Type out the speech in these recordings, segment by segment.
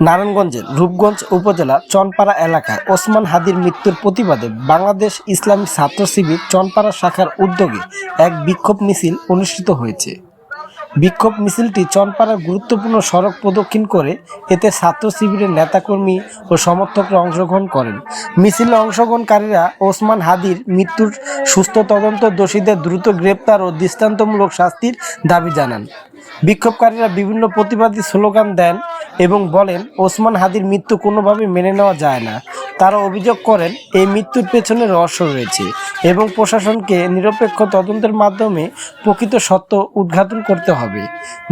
নারায়ণগঞ্জের রূপগঞ্জ উপজেলার চনপাড়া এলাকায় ওসমান হাদির মৃত্যুর প্রতিবাদে বাংলাদেশ ইসলামী ছাত্র শিবির চনপাড়া শাখার উদ্যোগে এক বিক্ষোভ মিছিল অনুষ্ঠিত হয়েছে। বিক্ষোভ মিছিলটি চনপাড়ার গুরুত্বপূর্ণ সড়ক প্রদক্ষিণ করে এতে ছাত্র শিবিরের নেতাকর্মী ও সমর্থকরা অংশগ্রহণ করেন। মিছিলে অংশগ্রহণকারীরা ওসমান হাদির মৃত্যুর সুস্থ তদন্ত, দোষীদের দ্রুত গ্রেপ্তার ও দৃষ্টান্তমূলক শাস্তির দাবি জানান। বিক্ষোভকারীরা বিভিন্ন প্রতিবাদী স্লোগান দেন এবং বলেন ওসমান হাদির মৃত্যু কোনোভাবেই মেনে নেওয়া যায় না। তারা অভিযোগ করেন এই মৃত্যুর পেছনে রহস্য রয়েছে এবং প্রশাসনকে নিরপেক্ষ তদন্তের মাধ্যমে প্রকৃত সত্য উদ্ঘাটন করতে হবে।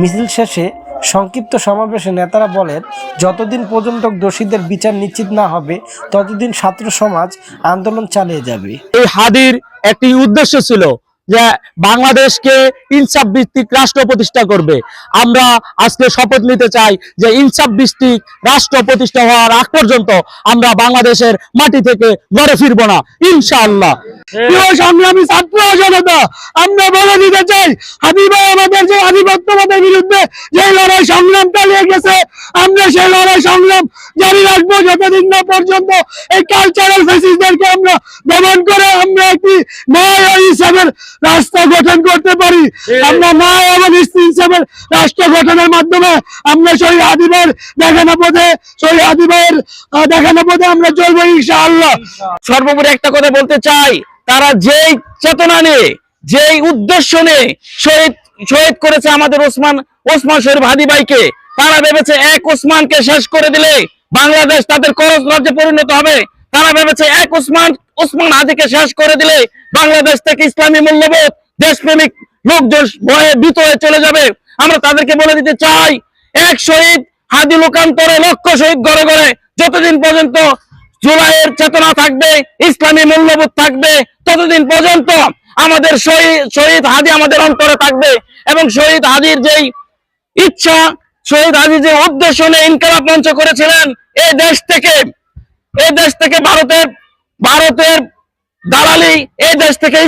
মিছিল শেষে সংক্ষিপ্ত সমাবেশে নেতারা বলেন, যতদিন পর্যন্ত দোষীদের বিচার নিশ্চিত না হবে ততদিন ছাত্র সমাজ আন্দোলন চালিয়ে যাবে। এই হাদির একটি উদ্দেশ্য ছিল যে বাংলাদেশকে ইনসাফ ভিত্তিক রাষ্ট্র প্রতিষ্ঠা করবে। আমরা আজকে শপথ নিতে চাই যে ইনসাফ ভিত্তিক রাষ্ট্র প্রতিষ্ঠা হওয়ার আগ পর্যন্ত আমরা বাংলাদেশের মাটি থেকে ঘরে ফিরব না, ইনশাআল্লাহ। সংগ্রামী ছাত্র জনতা, আমরা বলে দিতে চাই, হাদি ভাই আমাদের যে আধিপত্যবাদের বিরুদ্ধে যে লড়াই সংগ্রাম চালিয়ে গেছে, আমরা সেই লড়াই সংগ্রাম জারি রাখবো যতদিন না পর্যন্ত এই কালচারাল ফ্যাসিস্টদেরকে আমরা দমন করে আমরা একটি ন্যায় ও ইনসাফের রাষ্ট্র গঠন করতে পারি। আমরা ন্যায় এবং ইনসাফের রাষ্ট্র গঠনের মাধ্যমে আমরা শহীদ হাদি ভাইয়ের দেখানো পথে আমরা চলবো, ইনশাআল্লাহ। সর্বোপরি একটা কথা বলতে চাই, তারা যেই চেতনা নিয়ে, যেই উদ্দেশ্য নিয়ে শহীদ করেছে আমাদের ওসমান শরীফ হাদি ভাইকে, তারা ভেবেছে এক ওসমানকে শেষ করে দিলে বাংলাদেশ তাদের করজ রাজ্যে পরিণত হবে। তারা ভেবেছে এক ওসমান হাদিকে শেষ করে দিলে বাংলাদেশ থেকে ইসলামী মূল্যবোধ, দেশপ্রেমিক লোকজন ভয়ে ভীত হয়ে চলে যাবে। আমরা তাদেরকে বলে দিতে চাই, এক শহীদ হাদি লোকান্তরে লক্ষ শহীদ ঘরে ঘরে। যতদিন পর্যন্ত জুলাইয়ের চেতনা থাকবে, ইসলামী মূল্যবোধ থাকবে, ততদিন পর্যন্ত আমাদের শহীদ হাদি আমাদের অন্তরে থাকবে। এবং শহীদ হাদির যেই ইচ্ছা, শহীদ হাদি যে উদ্দেশ্য নিয়ে ইনকিলাব মঞ্চ করেছিলেন, এই দেশ থেকে ভারতের দালালি, এই দেশ থেকে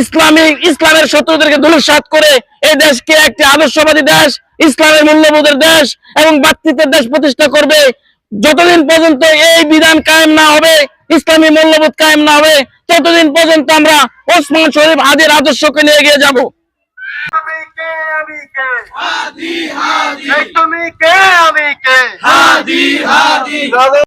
ইসলামের শত্রুদেরকে ধূলিসাৎ করে এই দেশকে একটি আদর্শবাদী দেশ, ইসলামের মূল্যবোধের দেশ এবং ভ্রাতৃত্বের দেশ প্রতিষ্ঠা করবে। যতদিন পর্যন্ত এই বিধান কায়েম না হবে, ইসলামী মূল্যবোধ কায়েম না হবে, ততদিন পর্যন্ত আমরা ওসমান শরীফ হাদির আদর্শকে নিয়ে এগিয়ে যাব। তুমি কে, আমি কে, হাদি হাদি।